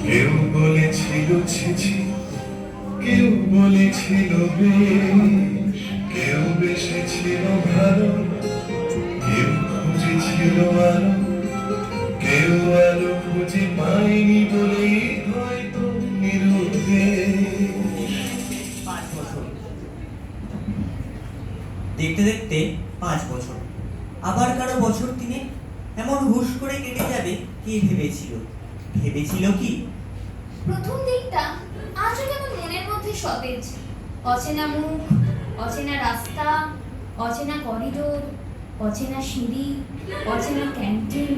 কেউ বলেছিল ছিছি, কেউ বলেছিল বেশ, কেউ বেসেছিল ভালো, কেউ খুঁজেছিল আলো, কেউ আলো খুঁজে পায়নি বলেই হয়তো নিরুদ্দেশ। 5 বছর। দেখতে দেখতে 5 বছর, আবার কারো বছর দিনে এমন হুশ করে কেটে যাবে কে ভেবেছিল? ভেবেছিল কি? প্রথম দিকটা আজও কেমন মনের মধ্যে সতেজ। অচেনা মুখ, অচেনা রাস্তা, অচেনা করিডোর, অচেনা সিঁড়ি, অচেনা ক্যান্টিন।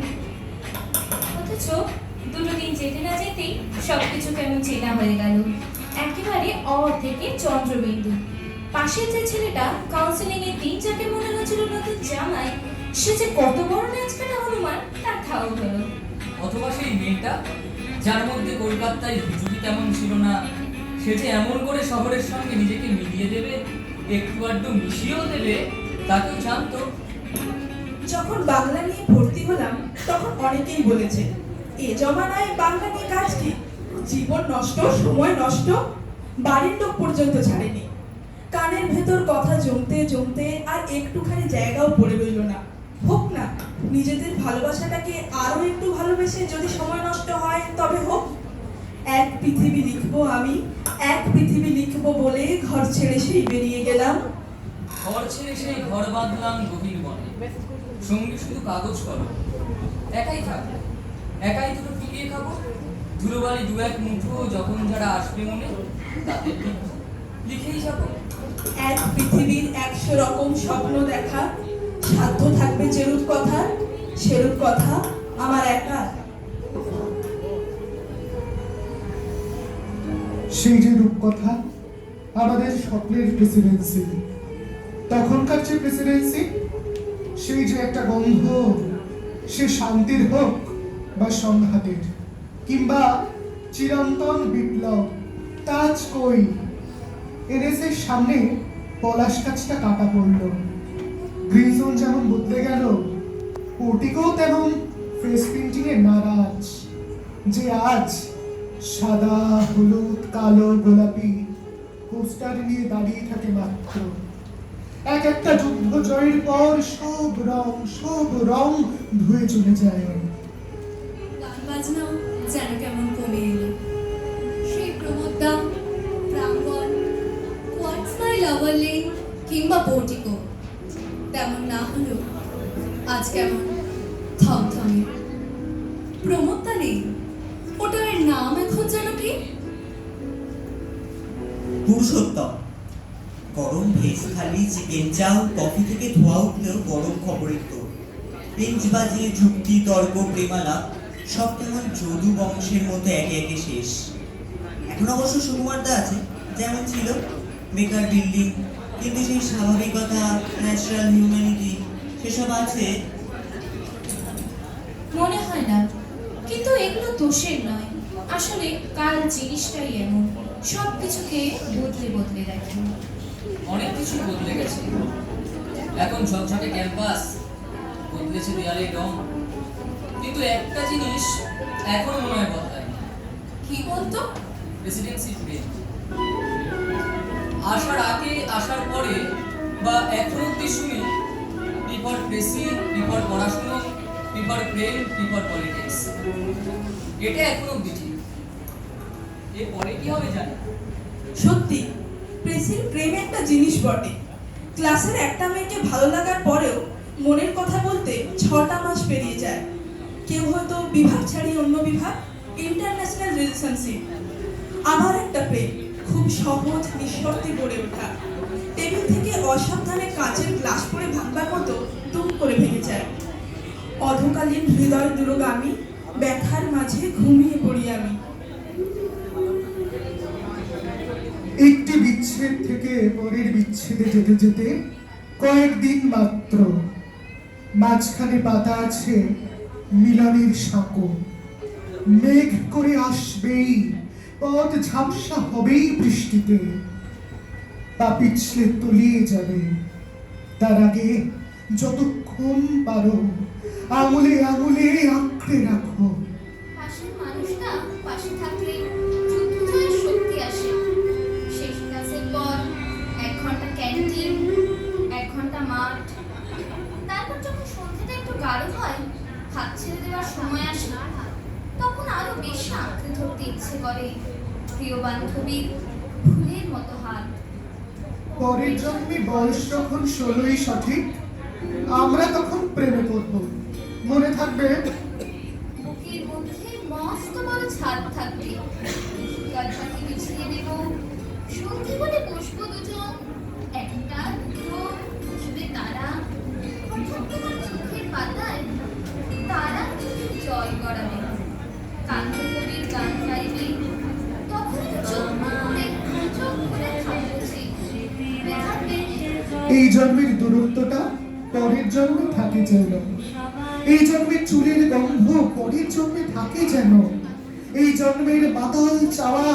অথচ 2 দিন যেতে না যেতেই সবকিছু কেমন চেনা হয়ে গেল। একেবারে অ থেকে চন্দ্রবিন্দু। পাশের যে ছেলেটা কাউন্সিলিং এর দিন যাকে মনে হচ্ছিল নতুন জামাই, সে যে কত বড় নাচকাটা হনুমান তার ঠাউর হলো। অথবা সেই মেয়েটা যার মধ্যে কলকাতায় হুজুরি তেমন ছিল না, সে যে এমন করে শহরের সঙ্গে নিজেকে মিলিয়ে দেবে, একটু আধটু মিশিয়েও দেবে, তাকেও জানতো। যখন বাংলা নিয়ে ভর্তি হলাম তখন অনেকেই বলেছে, এ জমানায় বাংলা নিয়ে কাজ কি, জীবন নষ্ট, সময় নষ্ট। বাড়ির লোক পর্যন্ত ছাড়েনি। কানের ভেতর কথা জমতে জমতে আর একটুখানি জায়গাও পড়ে রইল না। হোক না, নিজেদের ভালোবাসাটাকে আরো একটু ভালোবেসে যদি সময় নষ্ট হয় তবে হোক। এক পৃথিবী লিখবো আমি, এক পৃথিবী লিখবো বলে ঘর ছেড়ে সেই বেরিয়ে গেলাম। ঘর ছেড়ে সেই ঘর বাঁধলাম গভীর বনে, সঙ্গে শুধু কাগজ কলম। একাই থাকবো, একাই দুটো পিলিয়ে খাবো, ধুলোবালি 2-1 মুঠো, যখন যারা আসবে মনে তাদের লিখেই যাবো। এক পৃথিবীর 100 রকম স্বপ্ন দেখা, সাধ্য থাকবে যেরূপ কথা, সেরূপ কথা আমার একা। সেই যে রূপকথা, আমাদের স্বপ্নের প্রেসিডেন্সি। তখনকার যে প্রেসিডেন্সি, সেই যে একটা গন্ধ, সে শান্তির হোক বা সংঘাতের, কিংবা চিরন্তন বিপ্লব, তাজ কই। এনএসের সামনে পলাশ গাছটা কাটা পড়ল। গ্রিন জোন যেমন বদলে গেল, পোর্টিকও তেমন ফেস প্রিন্টিং এ নারাজ। যে আজ সাদা, হলুদ, কালো, গোলাপি পোস্টার নিয়ে দাঁড়িয়ে থাকে মাত্র। এক একটা যুদ্ধ জয়ের পর সব রং ধুয়ে চলে যায়। গান বাজনাও যেন কেমন কমে এলো। সেই প্রমোদদা, প্রাঙ্গণ, হোয়াটস মাই লাভার লেন কিংবা পোর্টিকো তেমন না হলো আজ কেমন থমথমে। প্রমোদদা নেই, ওটার নাম এখন যেন কি? পুরুষোত্তম। গরম ভেজ থালি, চিকেন চাও, কফি থেকে ধোয়া উঠলেও গরম খবরের তো। বেঞ্চ বাজিয়ে যুক্তি, তর্ক, প্রেমালাপ সব কেমন যদু বংশের মতো একে একে শেষ। এখন অবশ্য সুকুমারদা আছে, যেমন ছিল, বেকার বিল্ডিং, কিন্তু সেই স্বাভাবিকতা, ন্যাচারাল হিউম্যানিটি সেসব আছে। মনে হয় না, কিন্তু এগুলো দোষের নয়। আসলে কাল জিনিসটাই এমন, সব কিছুকে বদলে বদলে রাখে। অনেক কিছু বদলে গেছে। এখন ঝকঝকে ক্যাম্পাস, বদলেছে দেয়ালে রং, কিন্তু একটা জিনিস এখনো মনে হয় বদলায়নি। কি বলতো? প্রেসিডেন্সি প্রেম। আসার আগে, আসার পরে বা এখন অব্দি শুনি, প্রিফার প্রেসি, প্রিফার পড়াশুনো, প্রিফার প্রেম, প্রিফার পলিটিক্স। এটা এখন অব্দি ঠিক। এরপরে কি হবে জানি না। সত্যি, প্রেসির প্রেম একটা জিনিস বটে। ক্লাসের একটা মেয়েকে ভালো লাগার পরেও মনের কথা বলতে 6টা মাস পেরিয়ে যায়। কেউ হয়তো বিভাগ ছাড়িয়ে অন্য বিভাগ, ইন্টারন্যাশনাল রিলেশনশিপ। আবার একটা প্রেম, খুব সহজ, নিঃশর্তে গড়ে ওঠা। টেবিল থেকে অসাবধানে কাঁচের গ্লাস পড়ে ভাঙবার মতো দুম করে ভেঙে যায়। অধকালীন হৃদয় দূরগামী, ব্যথার মাঝে ঘুমিয়ে পড়ি আমি। একটি বিচ্ছেদ থেকে পরের বিচ্ছেদে যেতে যেতে কয়েকদিন মাত্র। মাঝখানে পাতা আছে মিলনের সাঁকো। মেঘ করে আসবেই, পথ ঝাপসা হবেই বৃষ্টিতে, পা পিছলে তলিয়ে যাবে। তার আগে যতক্ষণ পারো আঙুলে আঙুলে আঁকড়ে রাখো। পাশের মানুষটা পাশে পাশে থাকলে যুদ্ধ জয়ের শক্তি আসে। শেষ ক্লাসের পর 1 ঘন্টা ক্যান্টিন, 1 ঘন্টা মাঠ, তারপর যখন সন্ধ্যাটা একটু গাঢ় হয়, হাত ছেড়ে দেওয়ার সময় আসে, তখন আরো বেশি আঁকড়ে ধরতে ইচ্ছে করে প্রিয় বান্ধবীর ফুলের মতো হাত। পরের জন্মে বয়স যখন 16ই সঠিক, আমরা তখন প্রেমে পড়ব। মনে থাকবে? বুকের মধ্যে মস্ত বড় ছাদ থাকবে, গল্পাটি বিছিয়ে দেব, সন্ধে বলে বসবো দুজন, একটা দুটো শুধু তারা, হঠাৎ তোমার চোখের পাতায় তারা চোখের জল গড়াবে, কান্ত কবির গান গাইবে, তখন চোখ খুলে থাকবো সে। থাকবে এই জন্মের দূরত্বটা পরের জন্মে থাকে যেন, এই জন্মের চুলের গন্ধ পরের জন্মে থাকে যেন, এই জন্মের মাতাল চাওয়া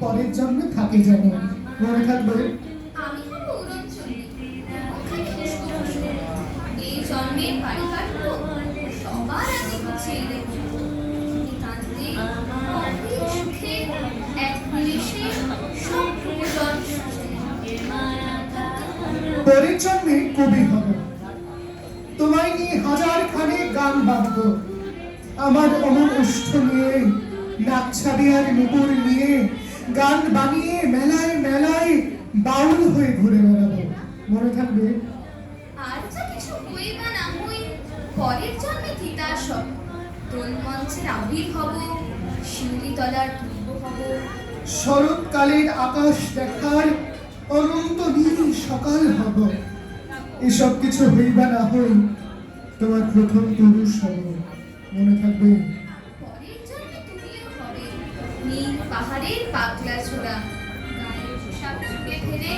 পরের জন্মে থাকে যেন। মনে থাকবে? আমি হব উড়নচণ্ডী, ওখানে পুষ্পভূষণ। এই জন্মের বাড়ি কাটবো সবার আগে গুছিয়ে দেব। একান্তে অধীর সুখে এক নিমেষে সব প্রয়োজন শুষে নেব। পরের জন্মে কবি হব, তোমায় নিয়ে 1000খানে গান বাঁধব, আমার অমন ওষ্ঠ নিয়ে, নাকছাবি আর নুপুর নিয়ে গান বানিয়ে মেলায় মেলায় বাউল হয়ে ঘুরে বেড়াবো। মনে থাকবে? আর যা কিছু হই বা না হই, পরের জন্মে তিতাসব, দোল মঞ্চের আবির হব, শিউলি তলার দুর্ব হব। শরৎকালের আকাশ দেখার অনন্ত নীল সকাল হব। এসব কিছু হইবা না হই, তোমার প্রথম পুরুষ হব। মনে থাকবে? পরের জন্মে তুমিও হবে নীল পাহাড়ের পাগলা ছোড়া, গায়ের পোশাক চুপে ফেলে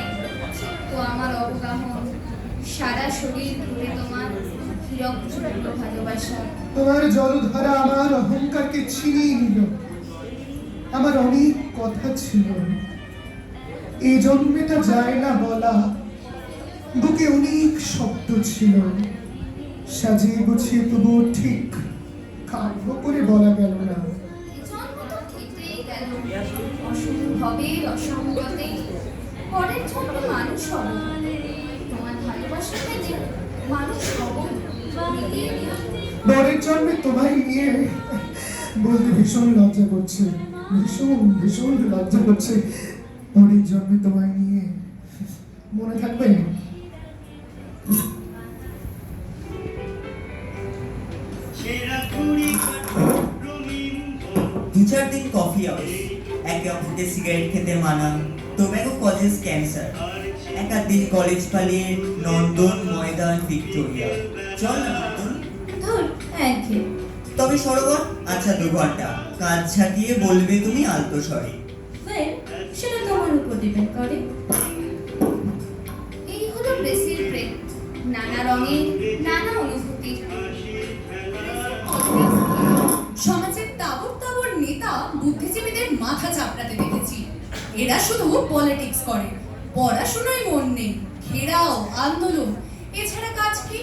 ছিটত আমার অবগাহন, সারা শরীর ঘুরে তোমার হীরক চূড়ান্ত ভালোবাসা। তোমার জলধারা আমার অহংকারকে ছিনিয়ে নিল। আমার অনেক কথা ছিল, এই জন্মেটা যায় না বলা, বুকে অনেক শব্দ ছিল, সাজিয়ে গুছিয়ে তবুও ঠিক কাব্য করে বলা গেল না। এ জন্ম তো কেটেই গেল, অশুভ হবে অসঙ্গতে, পরের জন্মে মানুষ হব, তোমার ভালোবাসা পেলে মানুষ হব, মিলিয়ে নিও। পরের জন্মে তোমায় নিয়ে বলতে ভীষণ লজ্জা করছে, ভীষণ ভীষণ লজ্জা করছে। পরের জন্মে তোমায় নিয়ে, মনে থাকবে? দু চার দিন কফি হাউস, একে অপরকে সিগারেট খেতে মানা, টোব্যাকো কজেস ক্যান্সার, এক আধ দিন কলেজ পালিয়ে নন্দন ময়দান ভিক্টোরিয়া। চল না নন্দন। ধুর, একঘেয়ে। তবে সরোবর? আচ্ছা 2 ঘন্টা, কাজ ছাটিয়ে বলবে তুমি আলতো স্বরে। ওয়েল, সেটা তোমার উপর ডিপেন্ড করে। এই হলো প্রেসির প্রেম, নানা রঙের নানা অনুভূতির। সমাজের তাবর তাবর নেতা বুদ্ধিজীবীদের মাথা চাপড়াতে দেখেছি। এরা শুধু পলিটিক্স করে, পড়াশোনায় মন নেই, ঘেরাও আন্দোলন, এছাড়া কাজ কি?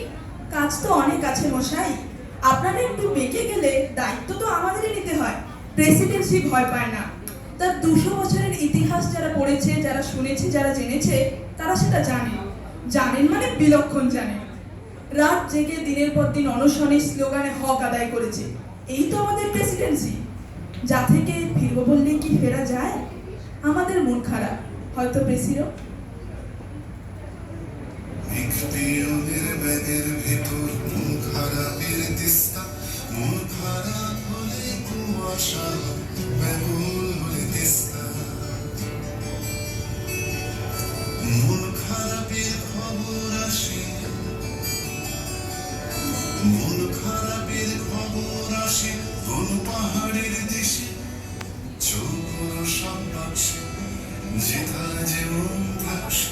কাজ তো অনেক আছে মশাই, আপনারা একটু বেঁকে গেলে দায়িত্ব তো আমাদেরই নিতে হয়। প্রেসিডেন্সি ভয় পায় না, তার 200 বছরের ইতিহাস যারা পড়েছে, যারা শুনেছে, যারা জেনেছে, তারা সেটা জানে। জানেন মানে বিলক্ষণ জানেন। রাত জেগে দিনের পর দিন অনশনে স্লোগানে হক আদায় করেছে। এই তো আমাদের প্রেসিডেন্সি, যা থেকে ফিরবো বললে কি ফেরা যায়? আমাদের মন খারাপ, হয়তো প্রেসিডেন্ট নিখপিয়নের ব্যাগের ভেতর মন খারাপের দিস্তা, মন খারাপ হলে কুয়াশা ব্যাকুল হলে দিস্তা, মন খারাপের খবর আসে, মন খারাপের খবর আসে কোন পাহাড়ের দেশে, চৌকোর সামনাচ্ছে যেথা যেমন থাকছে,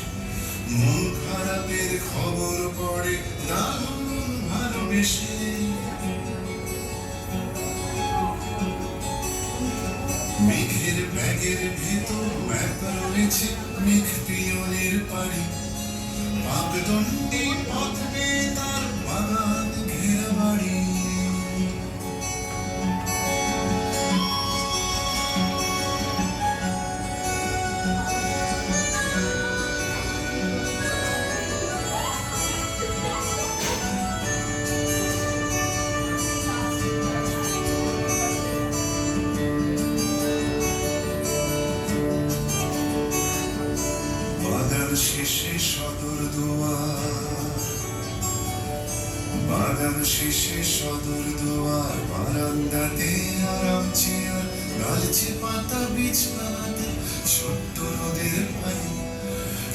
মন খারাপের খবর পড়ে দারুণ ভালোবেসে। মেঘের ব্যাগের ভেতর ম্যাপ রয়েছে মেঘ পিয়নের পাড়ি, বাগদণ্ডী পথ পেয়ে তার বাগান ঘেরা বাড়ি। শেষে সদর দুয়ার বারান্দাতে আরাম চেয়ার লালচে পাতা বিছানাতে ছোট্ট রোদের পানি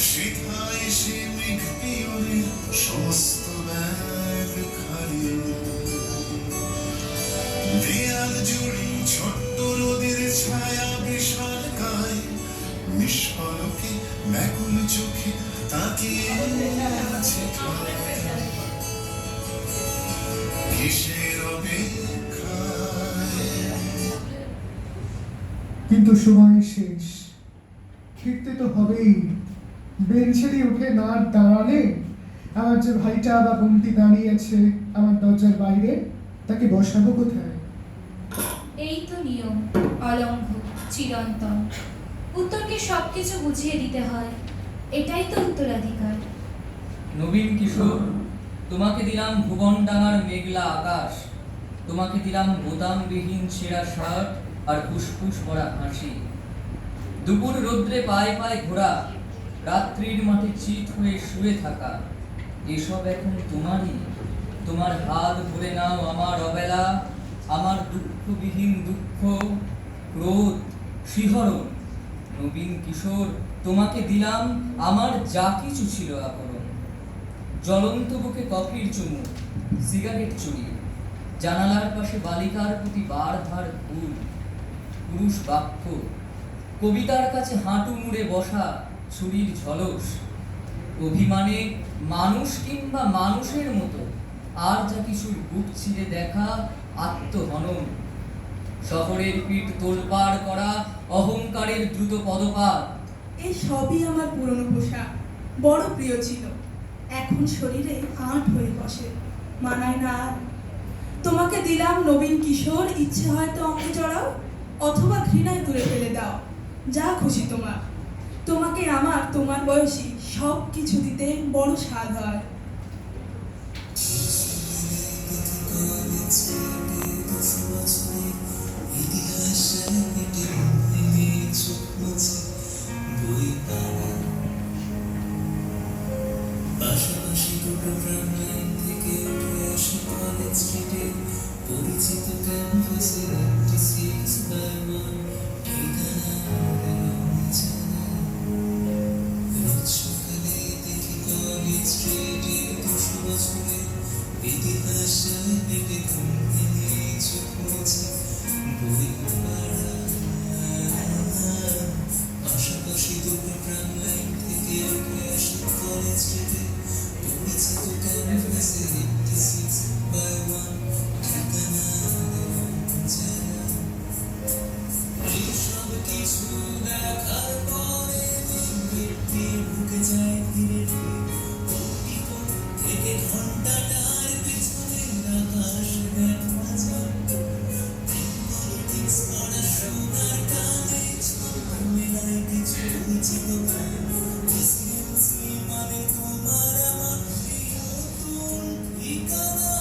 সেথায় সে মেঘ পিয়নের সমস্ত ব্যাগ খালি দেয়াল জুড়ে ছোট্ট রোদের ছায়া বিশাল গায়ে নিষ্পলকে ব্যাকুল চোখে তাকিয়ে আছে কিসের অপেক্ষায়। কিন্তু সময় শেষ, ফিরতে তো হবেই। বেঞ্চেরই উঠে না দাঁড়ালে আমার যে ভাইটা বা বোনটি দাঁড়িয়ে আছে আমার দরজার বাইরে, তাকে বসাবো কোথায়? এই তো নিয়ম, অলঙ্ঘ, চিরন্তন। উত্তরকে সবকিছু বুঝিয়ে দিতে হয়, এটাই তো উত্তরাধিকার। নবীন কিশোর, তোমাকে দিলাম ভুবন ডাঙার মেঘলা আকাশ, তোমাকে দিলাম বোতামবিহীন ছেঁড়া শার্ট আর ফুসফুস ভরা হাসি। দুপুর রৌদ্রে পায়ে পায়ে ঘোরা, রাত্রির মাঠে চিত হয়ে শুয়ে থাকা, এসব এখন তোমারই। তোমার হাত ধরে নাও আমার অবেলা, আমার দুঃখবিহীন দুঃখ, ক্রোধ, শিহরণ। নবীন কিশোর, তোমাকে দিলাম আমার যা কিছু ছিল আবরণ। জ্বলন্ত বুকে কফির চুমুক, সিগারেট চুরি, জানালার পাশে বালিকার প্রতি বার ধার ফুল, পুরুষ বাক্য, কবিতার কাছে হাঁটু মুড়ে বসা, ছুরির ঝলস, অভিমানে মানুষ কিংবা মানুষের মতো আর যা কিছুর বুক ছিঁড়ে দেখা, আত্মহনন, শহরের পিঠ তোলপাড় করা, অহংকারের দ্রুত পদপাত। এই সবই আমার পুরনো পোশাক, বড় প্রিয় ছিল, এখন শরীরে আঁট হয়ে বসে, মানায় না আর। তোমাকে দিলাম নবীন কিশোর, ইচ্ছে হয়তো অঙ্কে জড়াও, অথবা ঘৃণায় তুলে ফেলে দাও, যা খুশি তোমার। তোমাকে আমার তোমার বয়সী সব কিছু দিতে বড় স্বাদ হয়। পাশাপাশি দুটো ট্রাম লাইন থেকে উঠে আসে কলেজ স্ট্রিটে পরিচিত ক্যাম্পাসের একটি 6x1 ঠিকানা রোজ সকালে দেখি কলেজ স্ট্রিটে 200 বছরের ইতিহাস হেঁটে ঘুম ভেঙে চোখ মুছে বই পড়া। পাশাপাশি দুটো ট্রাম লাইন থেকে উঠে আসে কলেজ স্ট্রিটে পরিচিত ক্যাম্পাসের একটি 6x1 ঠিকানা এইসব কিছু দেখার পরে ব্যক্তি ঢুকে যায় ধীরে ধীরে থেকে ঘন্টাটার পিছনে আকাশ দেখা যায়। পলিটিক্স পড়াশোনার টানে ছোটবেলায় কিছু পরিচিত প্রেসিডেন্সি মানে তোমার আমার নতুন ঠিকানা।